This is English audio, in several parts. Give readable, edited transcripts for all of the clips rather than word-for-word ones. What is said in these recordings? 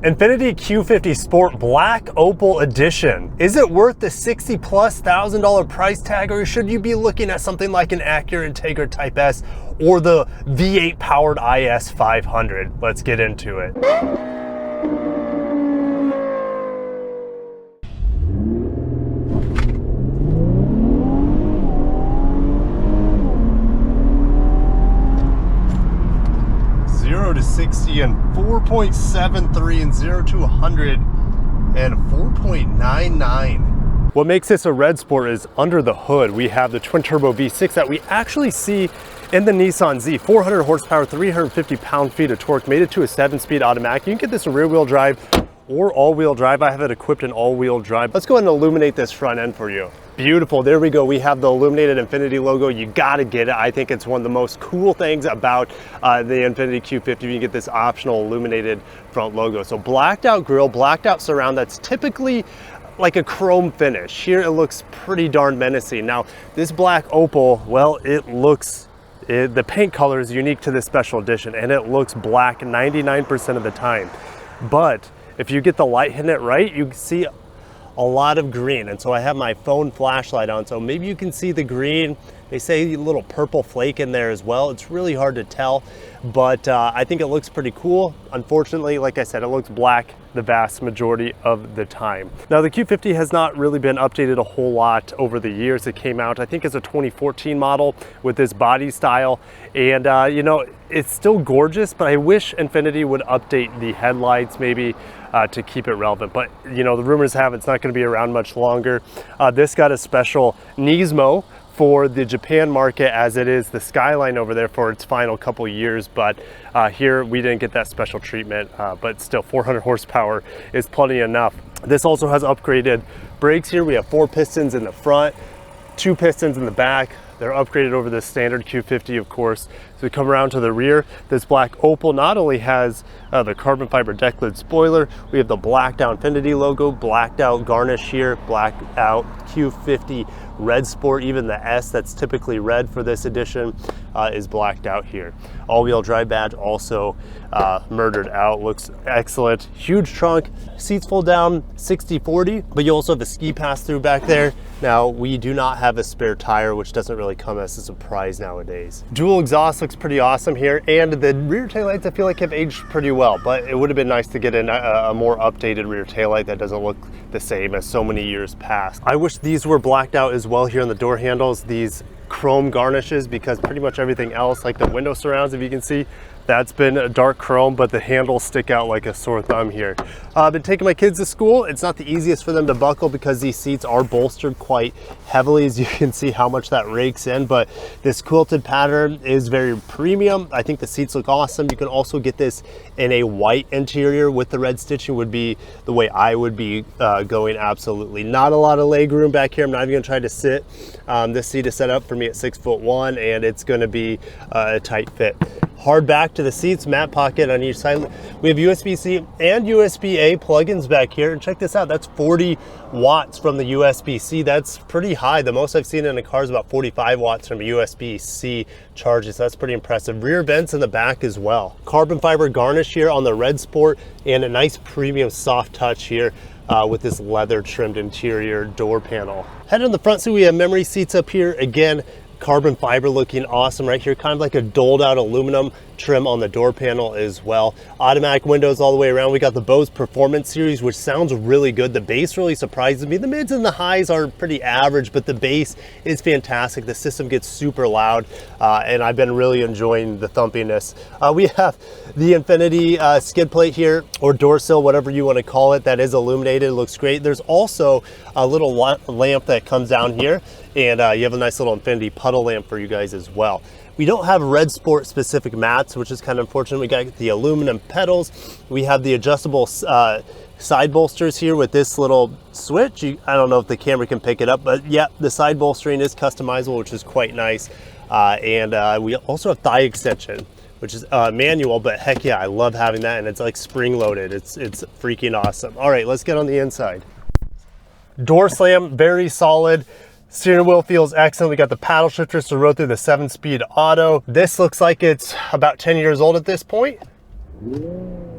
Infiniti Q50 Sport Black Opal Edition. Is it worth the $60,000+ price tag, or should you be looking at something like an Acura Integra Type S or the V8 powered IS 500? Let's get into it. To 60 in 4.73 and 0 to 100 and 4.99. What makes this a red sport is under the hood we have the twin turbo V6 that we actually see in the Nissan Z. 400 horsepower, 350 pound-feet of torque, made it to a 7-speed automatic. You can get this in rear-wheel drive or all-wheel drive. I have it equipped in all-wheel drive. Let's go ahead and illuminate this front end for you. Beautiful, there we go. We have the illuminated Infiniti logo. You gotta get it. I think it's one of the most cool things about the Infiniti Q50. You get this optional illuminated front logo. So blacked out grille, blacked out surround, that's typically like a chrome finish. Here it looks pretty darn menacing. Now this black opal, well, the paint color is unique to this special edition and it looks black 99% of the time. But if you get the light hitting it right, you see a lot of green. And so I have my phone flashlight on, so maybe you can see the green. They say a little purple flake in there as well. It's really hard to tell, but I think it looks pretty cool. Unfortunately, like I said, it looks black the vast majority of the time. Now the Q50 has not really been updated a whole lot over the years. It came out, I think, as a 2014 model with this body style, and you know, it's still gorgeous, but I wish Infiniti would update the headlights maybe to keep it relevant. But you know, the rumors have it's not going to be around much longer. This got a special Nismo for the Japan market, as it is the Skyline over there for its final couple years, but here we didn't get that special treatment, but still 400 horsepower is plenty enough. This also has upgraded brakes here. We have 4 pistons in the front, 2 pistons in the back. They're upgraded over the standard Q50, of course. So we come around to the rear. This black opal not only has the carbon fiber deck lid spoiler, we have the blacked out Infiniti logo, blacked out garnish here, blacked out Q50 red sport. Even the S that's typically red for this edition is blacked out here. All-wheel drive badge also murdered out, looks excellent. Huge trunk, seats fold down 60/40, but you also have a ski pass through back there. Now we do not have a spare tire, which doesn't really come as a surprise nowadays. Dual exhaust looks pretty awesome here, and the rear taillights I feel like have aged pretty well, but it would have been nice to get a more updated rear taillight that doesn't look the same as so many years past. I wish these were blacked out as well here on the door handles, these chrome garnishes, because pretty much everything else, like the window surrounds, if you can see, that's been a dark chrome, but the handles stick out like a sore thumb here. I've been taking my kids to school. It's not the easiest for them to buckle because these seats are bolstered quite heavily, as you can see how much that rakes in, but this quilted pattern is very premium. I think the seats look awesome. You can also get this in a white interior with the red stitching, would be the way I would be going. Absolutely not a lot of leg room back here. I'm not even gonna try to sit. This seat is set up for me at 6'1", and it's gonna be a tight fit. Hard back to the seats, mat pocket on each side. We have USB-C and USB-A plugins back here, and check this out, that's 40 watts from the USB-C. That's pretty high. The most I've seen in a car is about 45 watts from a USB-C charges. That's pretty impressive. Rear vents in the back as well. Carbon fiber garnish here on the red sport, and a nice premium soft touch here with this leather trimmed interior door panel. Head on the front seat, we have memory seats up here. Again, carbon fiber looking awesome right here, kind of like a doled out aluminum trim on the door panel as well. Automatic windows all the way around. We got the Bose Performance Series, which sounds really good. The bass really surprises me. The mids and the highs are pretty average, but the bass is fantastic. The system gets super loud, and I've been really enjoying the thumpiness. We have the Infiniti skid plate here, or door sill, whatever you want to call it, that is illuminated. It looks great. There's also a little lamp that comes down here, and you have a nice little Infiniti puddle lamp for you guys as well. We don't have red sport specific mats, which is kind of unfortunate. We got the aluminum pedals. We have the adjustable side bolsters here with this little switch. I don't know if the camera can pick it up, but yeah, the side bolstering is customizable, which is quite nice. And we also have thigh extension, which is manual, but heck yeah, I love having that, and it's like spring loaded. It's freaking awesome. All right, let's get on the inside. Door slam, very solid. Steering wheel feels excellent. We got the paddle shifters to roll through the 7-speed auto. This looks like it's about 10 years old at this point.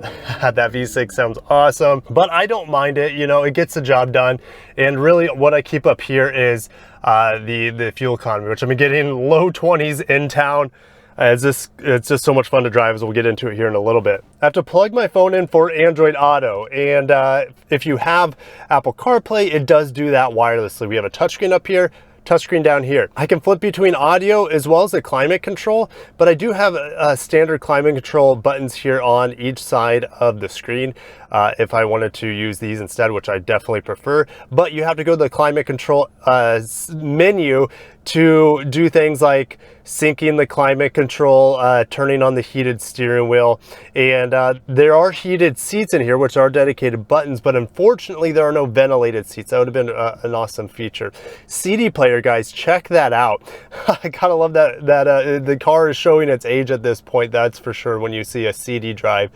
That V6 sounds awesome, but I don't mind it. You know, it gets the job done. And really what I keep up here is the fuel economy, which I'm getting low 20s in town. It's just so much fun to drive, as we'll get into it here in a little bit. I have to plug my phone in for Android Auto, and if you have Apple CarPlay, it does do that wirelessly. We have a touchscreen up here, touchscreen down here. I can flip between audio as well as the climate control, but I do have standard climate control buttons here on each side of the screen if I wanted to use these instead, which I definitely prefer. But you have to go to the climate control menu to do things like syncing the climate control, turning on the heated steering wheel, and there are heated seats in here, which are dedicated buttons, but unfortunately there are no ventilated seats. That would have been an awesome feature. CD player, guys, check that out. I gotta love that the car is showing its age at this point, that's for sure, when you see a CD drive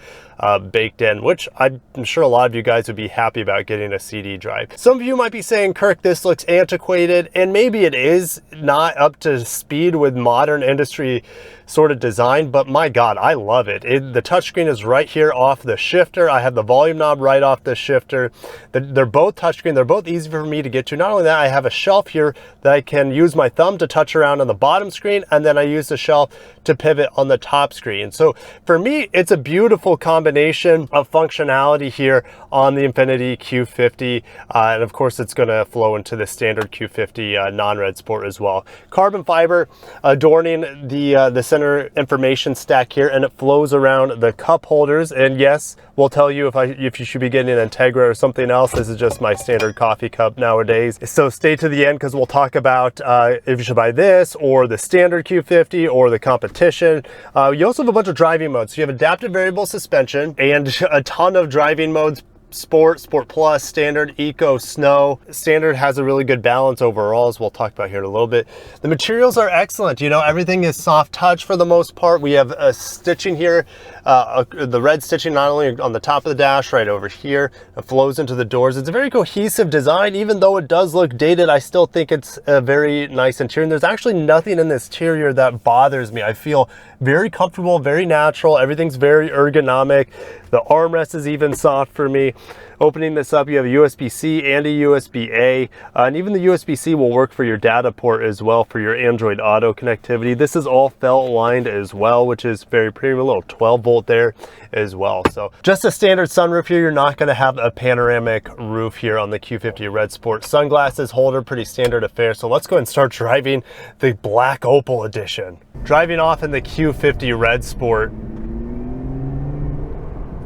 baked in, which I'm sure a lot of you guys would be happy about getting a CD drive. Some of you might be saying, Kirk, this looks antiquated, and maybe it is not up to speed with modern industry sort of design, but my God, I love it. The touchscreen is right here off the shifter. I have the volume knob right off the shifter. They're both touchscreen. They're both easy for me to get to. Not only that, I have a shelf here that I can use my thumb to touch around on the bottom screen, and then I use the shelf to pivot on the top screen. So for me, it's a beautiful combination of functionality here on the Infiniti Q50, and of course it's going to flow into the standard Q50 non-red sport as well. Carbon fiber adorning the center information stack here, and it flows around the cup holders. And yes, we'll tell you if you should be getting an Integra or something else. This is just my standard coffee cup nowadays. So stay to the end, because we'll talk about if you should buy this or the standard Q50 or the competition. You also have a bunch of driving modes. So you have adaptive variable suspension and a ton of driving modes: Sport, Sport Plus, Standard, Eco, Snow. Standard has a really good balance overall, as we'll talk about here in a little bit. The materials are excellent. You know, everything is soft touch for the most part. We have a stitching here, the red stitching not only on the top of the dash, right over here, it flows into the doors. It's a very cohesive design. Even though it does look dated, I still think it's a very nice interior. And there's actually nothing in this interior that bothers me. I feel very comfortable, very natural. Everything's very ergonomic. The armrest is even soft for me. Opening this up, you have a USB-C and a USB-A, and even the USB-C will work for your data port as well for your Android Auto connectivity. This is all felt lined as well, which is very premium. A little 12 volt there as well. So just a standard sunroof here. You're not going to have a panoramic roof here on the Q50 Red Sport. Sunglasses holder, pretty standard affair. So let's go and start driving the Black Opal Edition. Driving off in the Q50 Red Sport.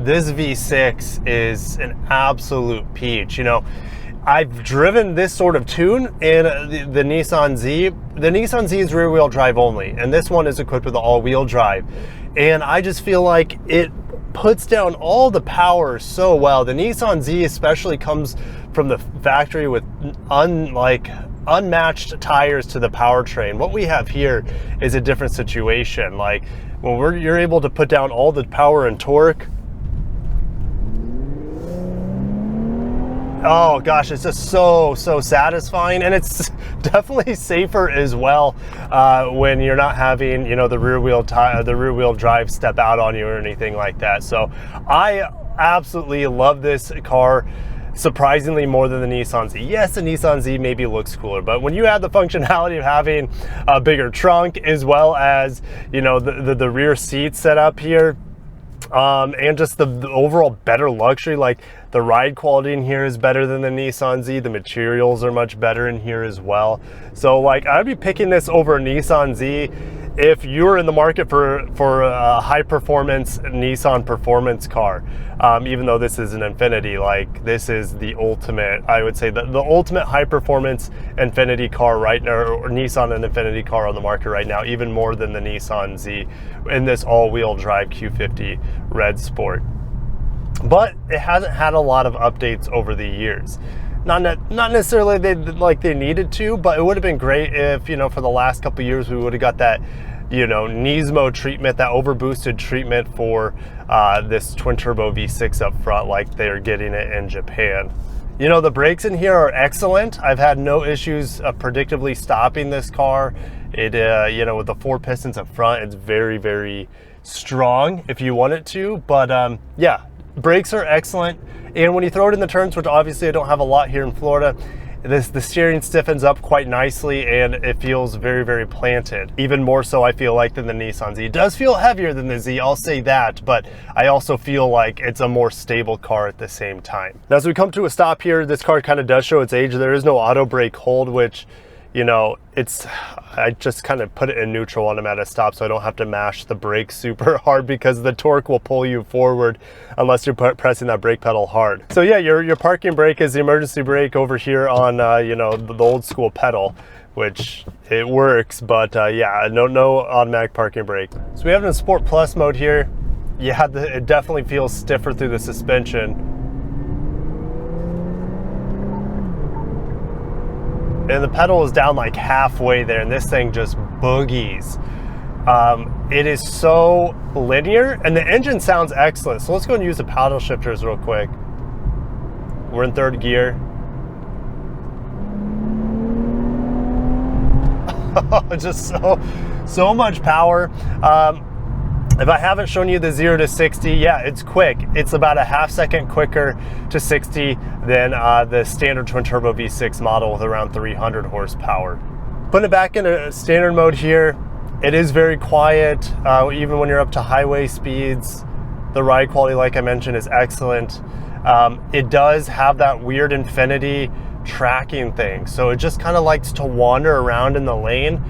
This V6 is an absolute peach. You know, I've driven this sort of tune in the Nissan Z. The Nissan Z is rear wheel drive only, and this one is equipped with all wheel drive. And I just feel like it puts down all the power so well. The Nissan Z especially comes from the factory with unmatched tires to the powertrain. What we have here is a different situation. Like when you're able to put down all the power and torque, oh gosh, it's just so satisfying, and it's definitely safer as well when you're not having, you know, the rear wheel drive step out on you or anything like that. So I absolutely love this car, surprisingly more than the Nissan Z. Yes, the Nissan Z maybe looks cooler, but when you add the functionality of having a bigger trunk as well as, you know, the rear seat set up here, and just the overall better luxury, like the ride quality in here is better than the Nissan Z. The materials are much better in here as well. So like, I'd be picking this over a Nissan Z if you're in the market for a high performance Nissan performance car. Even though this is an Infiniti, like this is the ultimate, I would say the ultimate high performance Infiniti car right now, or Nissan and Infiniti car on the market right now, even more than the Nissan Z in this all-wheel drive Q50 Red Sport. But it hasn't had a lot of updates over the years. Not necessarily they needed to, but it would have been great if, you know, for the last couple of years we would have got that, you know, Nismo treatment, that overboosted treatment for this twin turbo V6 up front, like they're getting it in Japan. You know, the brakes in here are excellent. I've had no issues predictably stopping this car. It, you know, with the 4 pistons up front, it's very strong if you want it to. But yeah, Brakes are excellent, and when you throw it in the turns, which obviously I don't have a lot here in Florida, the steering stiffens up quite nicely and it feels very, very planted. Even more so, I feel like, than the Nissan Z. It does feel heavier than the Z, I'll say that, but I also feel like it's a more stable car at the same time. Now, as we come to a stop here, this car kind of does show its age. There is no auto brake hold, which, you know, I just kind of put it in neutral when I'm at a stop so I don't have to mash the brake super hard, because the torque will pull you forward unless you're pressing that brake pedal hard. So yeah, your parking brake is the emergency brake over here on, you know, the old school pedal, which it works, but yeah, no automatic parking brake. So we have it in Sport Plus mode here. Yeah, it definitely feels stiffer through the suspension. And the pedal is down like halfway there, and this thing just boogies. It is so linear, and the engine sounds excellent. So let's go and use the paddle shifters real quick. We're in third gear. Just so much power. If I haven't shown you the 0 to 60, yeah, it's quick. It's about a half second quicker to 60 than the standard twin turbo V6 model with around 300 horsepower. Putting it back into standard mode here, it is very quiet. Even when you're up to highway speeds, the ride quality, like I mentioned, is excellent. It does have that weird Infiniti tracking thing, so it just kind of likes to wander around in the lane.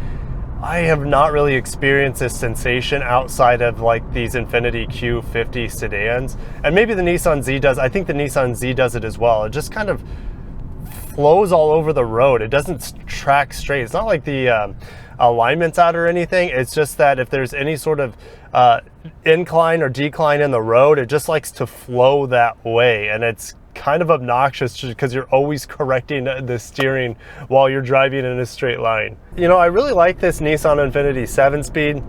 I have not really experienced this sensation outside of like these Infiniti Q50 sedans, and maybe the Nissan Z does. I think the Nissan Z does it as well. It just kind of flows all over the road. It doesn't track straight. It's not like the alignment's out or anything. It's just that if there's any sort of incline or decline in the road, it just likes to flow that way, and it's kind of obnoxious because you're always correcting the steering while you're driving in a straight line. You know, I really like this Nissan Infiniti 7-speed.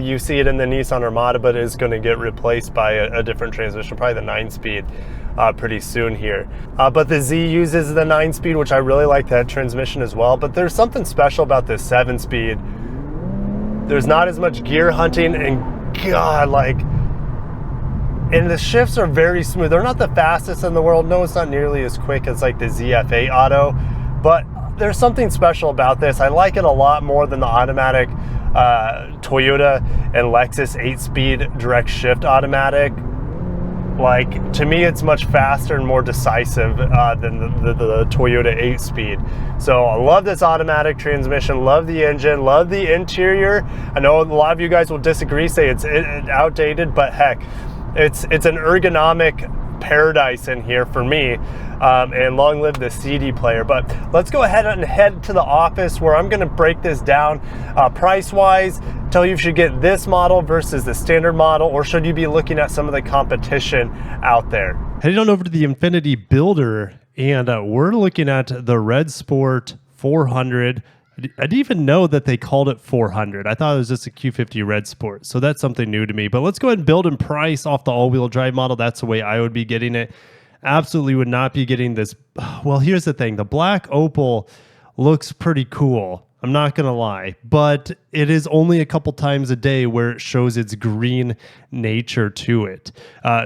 You see it in the Nissan Armada, but it is going to get replaced by a different transmission, probably the 9-speed pretty soon here. But the Z uses the 9-speed, which I really like that transmission as well. But there's something special about this 7-speed. There's not as much gear hunting, and God, like, and the shifts are very smooth. They're not the fastest in the world. No, it's not nearly as quick as like the ZF8 Auto, but there's something special about this. I like it a lot more than the automatic Toyota and Lexus 8-speed direct shift automatic. Like, to me, it's much faster and more decisive than the Toyota 8-speed. So I love this automatic transmission, love the engine, love the interior. I know a lot of you guys will disagree, say it's outdated, but heck, it's an ergonomic paradise in here for me, and long live the CD player. But let's go ahead and head to the office where I'm going to break this down price wise, tell you if you should get this model versus the standard model, or should you be looking at some of the competition out there. Heading on over to the Infiniti Builder, and we're looking at the Red Sport 400. I didn't even know that they called it 400. I thought it was just a Q50 Red Sport. So that's something new to me. But let's go ahead and build and price off the all-wheel drive model. That's the way I would be getting it. Absolutely would not be getting this. Well, here's the thing. The black opal looks pretty cool. I'm not going to lie, but it is only a couple times a day where it shows its green nature to it.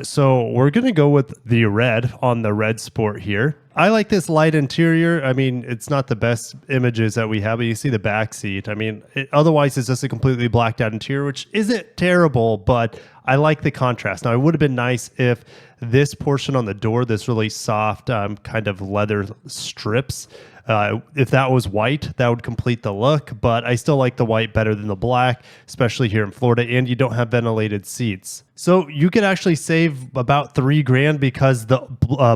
So we're going to go with the red on the Red Sport here. I like this light interior. I mean, it's not the best images that we have, but you see the back seat. I mean, otherwise it's just a completely blacked out interior, which isn't terrible, but I like the contrast. Now, it would have been nice if this portion on the door, this really soft kind of leather strips, if that was white, that would complete the look, but I still like the white better than the black, especially here in Florida, and you don't have ventilated seats. So you could actually save about $3,000 because the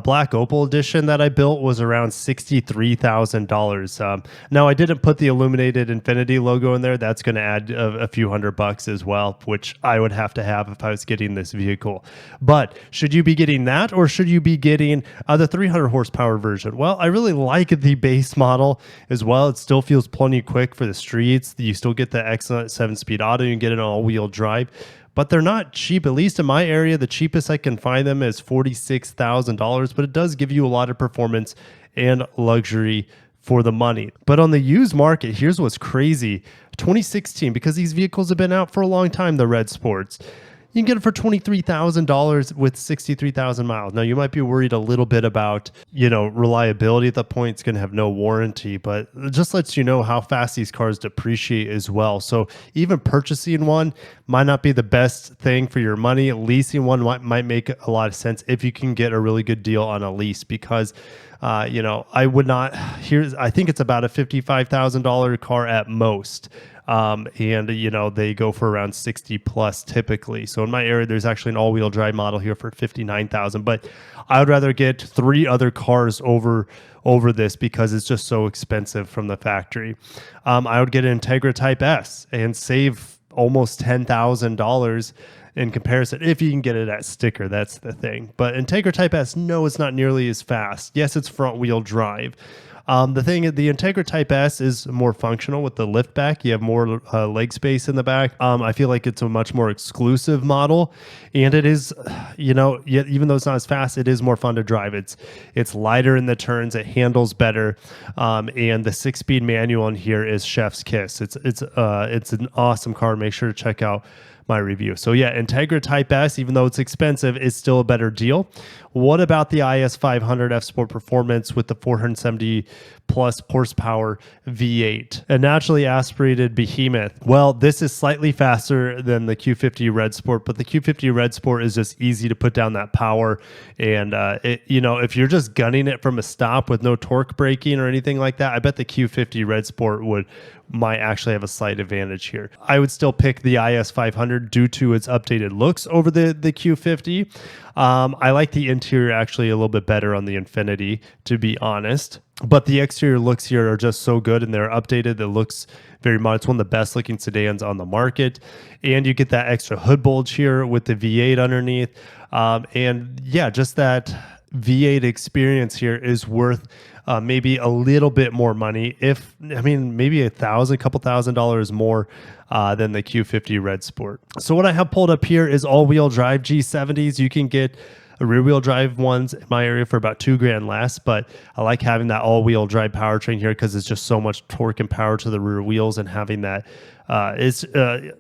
black opal edition that I built was around $63,000. Now, I didn't put the illuminated Infiniti logo in there. That's going to add a few $100 as well, which I would have to have if I was getting this vehicle. But should you be getting that, or should you be getting the 300 horsepower version? Well, I really like the base model as well. It still feels plenty quick for the streets. You still get the excellent 7-speed auto. You can get an all-wheel drive. But they're not cheap. At least in my area, the cheapest I can find them is $46,000, but it does give you a lot of performance and luxury for the money. But on the used market, here's what's crazy. 2016, because these vehicles have been out for a long time, the Red Sports, you can get it for $23,000 with 63,000 miles. Now, you might be worried a little bit about, reliability at the point. It's going to have no warranty, but it just lets you know how fast these cars depreciate as well. So even purchasing one might not be the best thing for your money. Leasing one might make a lot of sense if you can get a really good deal on a lease, because I would not. I think it's about a $55,000 car at most. And they go for around 60 plus typically. So in my area, there's actually an all-wheel drive model here for 59,000. But I would rather get 3 other cars over this because it's just so expensive from the factory. I would get an Integra Type S and save almost $10,000 in comparison, if you can get it at sticker. That's the thing. But Integra Type S, no, it's not nearly as fast. Yes, it's front wheel drive. The Integra Type S is more functional with the lift back. You have more leg space in the back. I feel like it's a much more exclusive model, and it is, even though it's not as fast, it is more fun to drive. It's lighter in the turns. It handles better, and the 6-speed manual in here is chef's kiss. It's an awesome car. Make sure to check out my review. So yeah, Integra Type S, even though it's expensive, is still a better deal. What about the IS 500 F Sport Performance with the 470 plus horsepower V8? A naturally aspirated behemoth. Well, this is slightly faster than the Q50 Red Sport, but the Q50 Red Sport is just easy to put down that power. And if you're just gunning it from a stop with no torque braking or anything like that, I bet the Q50 Red Sport might actually have a slight advantage here. I would still pick the IS 500 due to its updated looks over the Q50. I like the interior actually a little bit better on the Infiniti, to be honest. But the exterior looks here are just so good, and they're updated. It looks very much, it's one of the best looking sedans on the market. And you get that extra hood bulge here with the V8 underneath. And yeah, just that V8 experience here is worth maybe a little bit more money. Maybe a couple $1,000 more than the Q50 Red Sport. So what I have pulled up here is all-wheel drive G70s. You can get rear-wheel drive ones in my area for about $2,000 less, but I like having that all-wheel drive powertrain here because it's just so much torque and power to the rear wheels, and having that is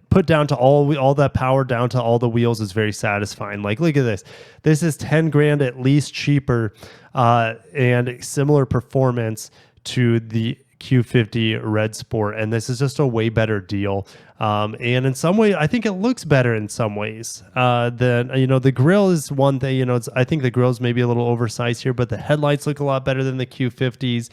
put down to all that power down to all the wheels is very satisfying. Like, look at this. This is $10,000 at least cheaper and similar performance to the Q50 Red Sport, and this is just a way better deal. And in some way, I think it looks better in some ways. The grille is one thing. I think the grille is maybe a little oversized here, but the headlights look a lot better than the Q50s.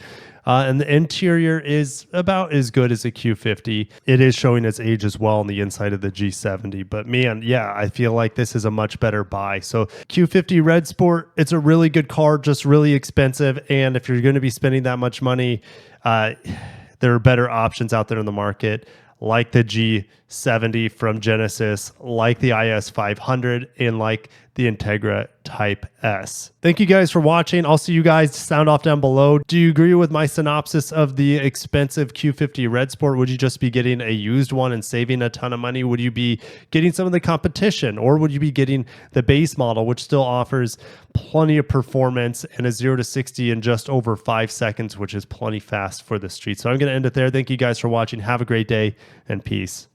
And the interior is about as good as a Q50. It is showing its age as well on the inside of the G70. But man, yeah, I feel like this is a much better buy. So Q50 Red Sport, it's a really good car, just really expensive. And if you're going to be spending that much money, there are better options out there in the market, like the G70 from Genesis, like the IS 500, and like the Integra Type S. Thank you guys for watching. I'll see you guys. Sound off down below. Do you agree with my synopsis of the expensive Q50 Red Sport? Would you just be getting a used one and saving a ton of money? Would you be getting some of the competition, or would you be getting the base model, which still offers plenty of performance and a 0 to 60 in just over 5 seconds, which is plenty fast for the street? So I'm going to end it there. Thank you guys for watching. Have a great day, and peace.